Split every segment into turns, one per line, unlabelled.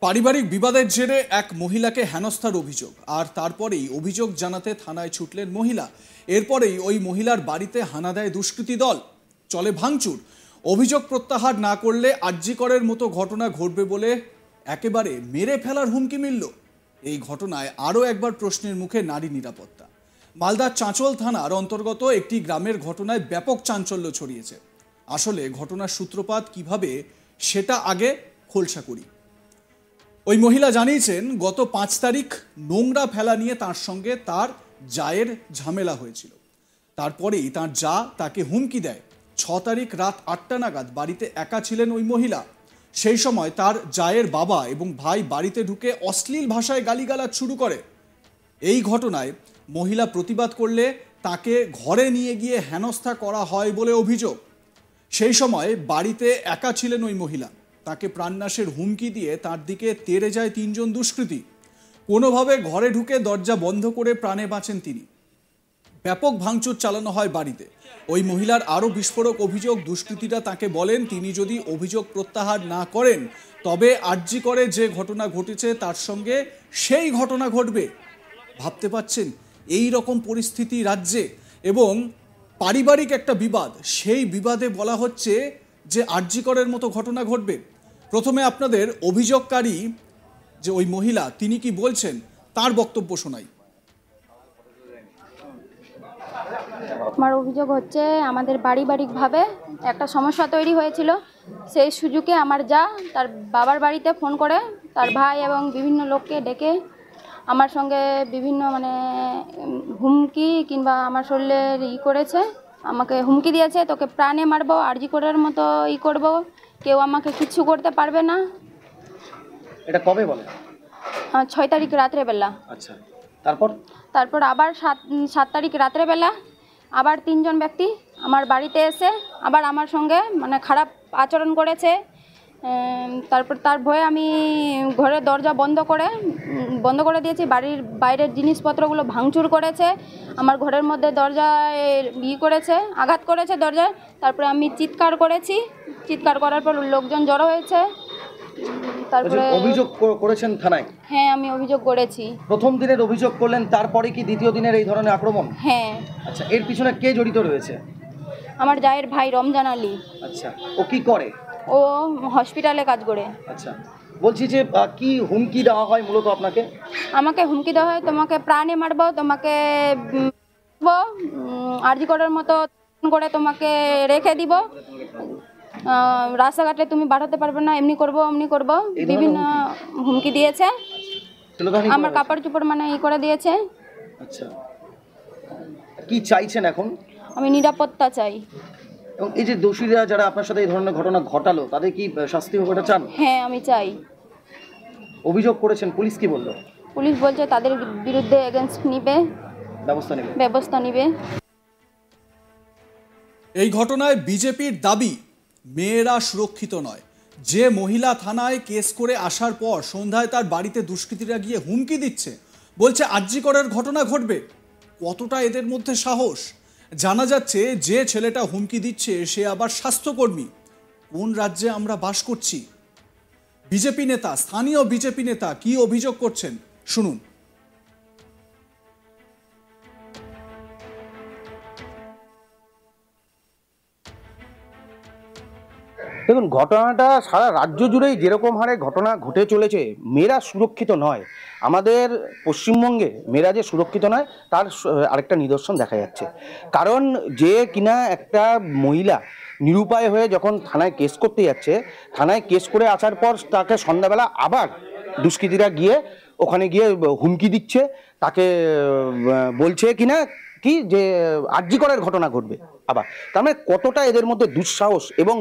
পারিবারিক বিবাদের জেরে এক মহিলাকে হেনস্থার অভিযোগ, আর তারপরেই অভিযোগ জানাতে থানায় ছুটলেন মহিলা। এরপরেই ওই মহিলার বাড়িতে হানা দেয় দুষ্কৃতী দল, চলে ভাঙচুর। অভিযোগ প্রত্যাহার না করলে আরজিকরের মতো ঘটনা ঘটবে বলে একেবারে মেরে ফেলার হুমকি মিলল। এই ঘটনায় আরও একবার প্রশ্নের মুখে নারী নিরাপত্তা। মালদার চাঁচল থানার অন্তর্গত একটি গ্রামের ঘটনায় ব্যাপক চাঞ্চল্য ছড়িয়েছে। আসলে ঘটনার সূত্রপাত কিভাবে সেটা আগে খোলসা করি। ওই মহিলা জানিয়েছেন, গত 5 তারিখ নোংরা ফেলা নিয়ে তার সঙ্গে তার জায়ের ঝামেলা হয়েছিল। তারপরেই তার জা তাকে হুমকি দেয়। 6 তারিখ রাত 8টা নাগাদ বাড়িতে একা ছিলেন ওই মহিলা। সেই সময় তার জায়ের বাবা এবং ভাই বাড়িতে ঢুকে অশ্লীল ভাষায় গালিগালাজ শুরু করে। এই ঘটনায় মহিলা প্রতিবাদ করলে তাকে ঘরে নিয়ে গিয়ে হেনস্থা করা হয় বলে অভিযোগ। সেই সময় বাড়িতে একা ছিলেন ওই মহিলা। তাকে প্রাণনাশের হুমকি দিয়ে তার দিকে তেড়ে যায় 3 জন দুষ্কৃতী। কোনোভাবে ঘরে ঢুকে দরজা বন্ধ করে প্রাণে বাঁচেন তিনি। ব্যাপক ভাঙচুর চালানো হয় বাড়িতে। ওই মহিলার আরও বিস্ফোরক অভিযোগ, দুষ্কৃতীরা তাকে বলেন তিনি যদি অভিযোগ প্রত্যাহার না করেন তবে আরজিকরে যে ঘটনা ঘটেছে তার সঙ্গে সেই ঘটনা ঘটবে। ভাবতে পাচ্ছেন এই রকম পরিস্থিতি রাজ্যে, এবং পারিবারিক একটা বিবাদ, সেই বিবাদে বলা হচ্ছে যে আরজিকরের মতো ঘটনা ঘটবে। প্রথমে আপনাদের অভিযোগকারী যে ওই মহিলা, তিনি কি বলছেন তার বক্তব্য শোনাই।
আমার অভিযোগ হচ্ছে, আমাদের পারিবারিকভাবে একটা সমস্যা তৈরি হয়েছিল। সেই সুযোগে আমার যা তার বাবার বাড়িতে ফোন করে তার ভাই এবং বিভিন্ন লোককে ডেকে আমার সঙ্গে বিভিন্ন হুমকি কিংবা আমার শরীরের করেছে, আমাকে হুমকি দিয়েছে, তোকে প্রাণে মারবো, আরজিকরের মতো করব, কেউ আমাকে কিচ্ছু করতে পারবে না।
এটা কবে বলে?
6 তারিখ রাত্রেবেলা।
আচ্ছা, তারপর আবার
7 তারিখ রাত্রেবেলা আবার 3 জন ব্যক্তি আমার বাড়িতে এসে আবার আমার সঙ্গে খারাপ আচরণ করেছে। তারপর তার ভয়ে আমি ঘরের দরজা বন্ধ করে দিয়েছি। বাড়ির বাইরের জিনিসপত্রগুলো ভাঙচুর করেছে, আমার ঘরের মধ্যে দরজায় করেছে, আঘাত করেছে দরজায়। তারপরে আমি চিৎকার করেছি, চিৎকার করার পর লোকজন জড়ো হয়েছে। তারপরে
অভিযোগ করেছেন থানায়?
হ্যাঁ, আমি অভিযোগ করেছি।
প্রথম দিনের অভিযোগ করলেন, তারপরে কি দ্বিতীয় দিনের এই ধরনের আক্রমণ?
হ্যাঁ।
আচ্ছা, এর পিছনে কে জড়িত রয়েছে?
আমার জায়ের ভাই রমজান আলী।
আচ্ছা, ও কি করে?
ও হসপিটালে কাজ করে।
আচ্ছা, বলছি যে কি হুমকি দেওয়া হয় মূলত আপনাকে?
আমাকে হুমকি দেওয়া হয়, তোমাকে প্রাণে মারবো, তোমাকে আরজিকরের মতো করে তোমাকে রেখে দিব, রাস্তাঘাটে তুমি বাড়াতে পারবে না, এমনি করব অমনি করব, বিভিন্ন হুমকি দিয়েছে। আমার কাপড় চোপড় করে দিয়েছে।
আচ্ছা, কি চাইছেন এখন?
আমি নিরাপত্তা চাই।
এবং এই যে দোষীরা যারা আপনার সাথে এই ধরনের ঘটনা ঘটালো, তাদের কি শাস্তি হবে এটা চান?
হ্যাঁ, আমি চাই।
অভিযোগ করেছেন, পুলিশ কি বললো?
পুলিশ বলছে তাদের বিরুদ্ধে ব্যবস্থা নিবে।
এই ঘটনায় বিজেপির দাবি মেয়েরা সুরক্ষিত নয়। যে মহিলা থানায় কেস করে আসার পর সন্ধ্যায় তার বাড়িতে দুষ্কৃতীরা গিয়ে হুমকি দিচ্ছে, বলছে আরজিকরের ঘটনা ঘটবে, কতটা এদের মধ্যে সাহস। জানা যাচ্ছে যে ছেলেটা হুমকি দিচ্ছে সে আবার স্বাস্থ্যকর্মী। কোন রাজ্যে আমরা বাস করছি? বিজেপি নেতা, স্থানীয় বিজেপি নেতা কি অভিযোগ করছেন শুনুন।
দেখুন, ঘটনাটা সারা রাজ্য জুড়েই যেরকম হারে ঘটনা ঘটে চলেছে, মেয়েরা সুরক্ষিত নয়। আমাদের পশ্চিমবঙ্গে মেয়েরা যে সুরক্ষিত নয় তার আরেকটা নিদর্শন দেখা যাচ্ছে। কারণ যে কিনা একটা মহিলা নিরুপায় হয়ে যখন থানায় কেস করতে যাচ্ছে, থানায় কেস করে আসার পর তাকে সন্ধ্যাবেলা আবার দুষ্কৃতীরা গিয়ে ওখানে গিয়ে হুমকি দিচ্ছে, তাকে বলছে কিনা কি যে আরজিকরের ঘটনা ঘটবে আবার। তার মানে কতটা এদের মধ্যে দুঃসাহস এবং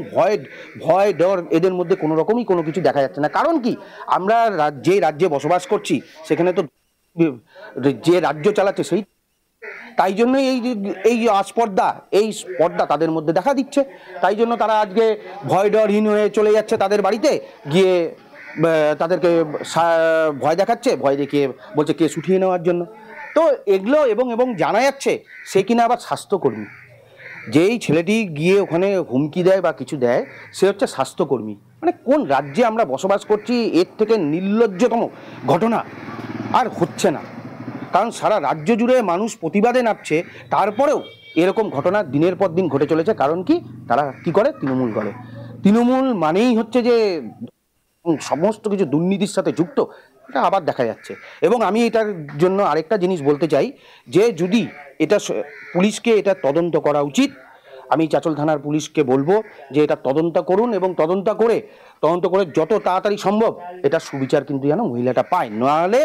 ভয় ডর এদের মধ্যে কোনো রকমই কোনো কিছু দেখা যাচ্ছে না। কারণ কি, আমরা যে রাজ্যে বসবাস করছি সেখানে তো যে রাজ্য চালাচ্ছে সেই, তাই জন্যই এই স্পর্ধা তাদের মধ্যে দেখা দিচ্ছে। তাই জন্য তারা আজকে ভয় ডরহীন হয়ে চলে যাচ্ছে তাদের বাড়িতে গিয়ে, তাদেরকে ভয় দেখাচ্ছে, ভয় দেখিয়ে বলছে কেস উঠিয়ে নেওয়ার জন্য। তো এগুলো এবং জানা যাচ্ছে সে কিনা আবার স্বাস্থ্যকর্মী। যেই ছেলেটি গিয়ে ওখানে হুমকি দেয় বা কিছু দেয় সে হচ্ছে স্বাস্থ্যকর্মী। মানে কোন রাজ্যে আমরা বসবাস করছি? এর থেকে নির্লজ্জতম ঘটনা আর হচ্ছে না। কারণ সারা রাজ্য জুড়ে মানুষ প্রতিবাদে নামছে, তারপরেও এরকম ঘটনা দিনের পর দিন ঘটে চলেছে। কারণ কি? তারা কি করে? তৃণমূল করে। তৃণমূল মানেই হচ্ছে যে সমস্ত কিছু দুর্নীতির সাথে যুক্ত, এটা আবার দেখা যাচ্ছে। এবং আমি এটার জন্য আরেকটা জিনিস বলতে চাই যে যদি এটা পুলিশকে এটা তদন্ত করা উচিত। আমি চাঁচল থানার পুলিশকে বলবো যে এটা তদন্ত করুন এবং তদন্ত করে যত তাড়াতাড়ি সম্ভব এটা সুবিচার কিন্তু যেন মহিলাটা পায়, নাহলে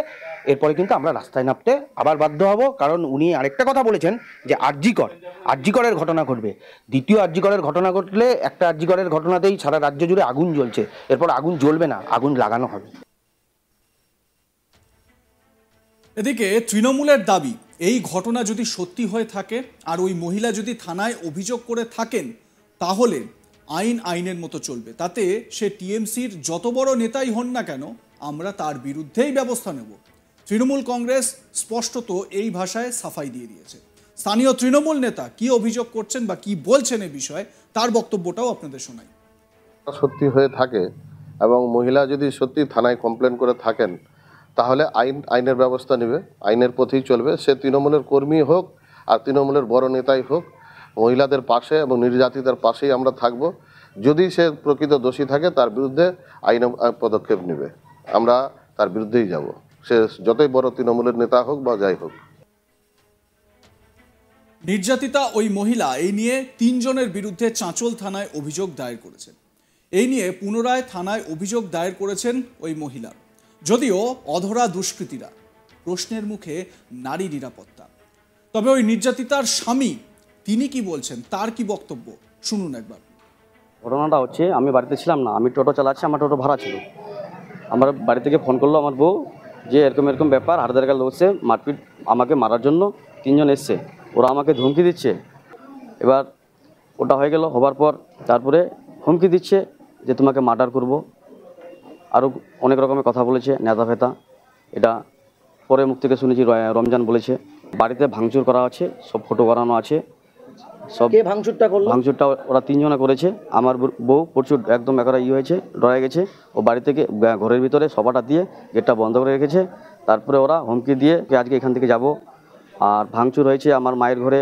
এরপরে কিন্তু আমরা রাস্তায় নামতে আবার বাধ্য হব। কারণ উনি আরেকটা কথা বলেছেন যে আরজিকরের ঘটনা ঘটবে, দ্বিতীয় আরজিকরের ঘটনা ঘটলে একটা আরজিকরের ঘটনাতেই সারা রাজ্য জুড়ে আগুন জ্বলছে, এরপর আগুন জ্বলবে না, আগুন লাগানো হবে।
এদিকে তৃণমূলের দাবি, এই ঘটনা যদি সত্যি হয়ে থাকে আর ওই মহিলা যদি থানায় অভিযোগ করে থাকেন, তাহলে আইনের মতো চলবে। তাতে সে টিএমসির যত বড় নেতাই হন না কেন, আমরা তার বিরুদ্ধেই ব্যবস্থা নেব। তৃণমূল কংগ্রেস স্পষ্টত এই ভাষায় সাফাই দিয়ে দিয়েছে। স্থানীয় তৃণমূল নেতা কি অভিযোগ করছেন বা কি বলছেন এ বিষয়ে, তার বক্তব্যটাও আপনাদের শোনাই।
সত্যি হয়ে থাকে এবং মহিলা যদি সত্যি থানায় কমপ্লেন করে থাকেন, তাহলে আইনের ব্যবস্থা নেবে, আইনের পথেই চলবে। সে তৃণমূলের কর্মী হোক আর তৃণমূলের বড় নেতাই হোক, মহিলাদের পাশে এবং নির্যাতিতার পাশেই আমরা থাকব। যদি সে প্রকৃত দোষী থাকে তার বিরুদ্ধে আইন পদক্ষেপ নেবে, আমরা তার বিরুদ্ধেই যাব, সে যতই বড় তৃণমূলের নেতা হোক বা যাই হোক।
নির্যাতিতা ওই মহিলা এই নিয়ে 3 জনের বিরুদ্ধে চাঁচল থানায় অভিযোগ দায়ের করেছেন। এই নিয়ে পুনরায় থানায় অভিযোগ দায়ের করেছেন ওই মহিলা। যদিও অধরা দুষ্কৃতীরা, প্রশ্নের মুখে নারী নিরাপত্তা। তবে ওই নির্যাতিতার স্বামী তিনি কি বলছেন, তার কি বক্তব্য, শুনুন একবার।
ঘটনাটা হচ্ছে, আমি বাড়িতে ছিলাম না, আমি টোটো চালাচ্ছি, আমার টোটো ভাড়া ছিল। আমার বাড়ি থেকে ফোন করলো আমার বউ যে এরকম ব্যাপার, হাড়দারকাল লোকছে মারপিট, আমাকে মারার জন্য 3 জন এসছে, ওরা আমাকে ধমকি দিচ্ছে। এবার ওটা হয়ে গেল, হবার পর তারপরে হুমকি দিচ্ছে যে তোমাকে মার্ডার করব, আরও অনেক রকমের কথা বলেছে, নেতা ফেতা। এটা পরে মুখ থেকে শুনেছি রমজান বলেছে। বাড়িতে ভাঙচুর করা আছে, সব ফটো করানো আছে, সব।
কে ভাঙচুরটা করলো?
ভাঙচুরটা ওরা 3 জনে করেছে। আমার বউ প্রচুর একদম একরা হয়েছে, ডরে গেছে। ও বাড়ি থেকে ঘরের ভিতরে সবাটা দিয়ে গেটটা বন্ধ করে রেখেছে। তারপরে ওরা হুমকি দিয়ে আজকে এখান থেকে যাব। আর ভাঙচুর হয়েছে আমার মায়ের ঘরে,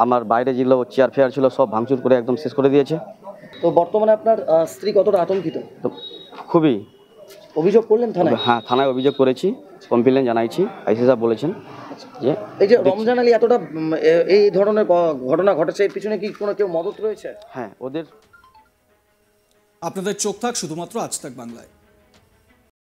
আমার বাইরে যেগুলো চেয়ার ফেয়ার ছিল সব ভাঙচুর করে একদম শেষ করে দিয়েছে।
তো বর্তমানে আপনার স্ত্রী কতটা আতঙ্কিত?
তো খুবই।
অভিযোগ করলেন থানায়?
হ্যাঁ, থানায় অভিযোগ করেছি, কমপ্লেন জানাইছি। আইসি সাহেব বলেছেন যে
এই যে রমজান আলী এতটা এই ধরনের ঘটনা ঘটেছে, এর পিছনে কি কোনো কেউ মদত রয়েছে?
হ্যাঁ, ওদের।
আপনাদের চোখ থাক শুধুমাত্র আজ তাক বাংলায়।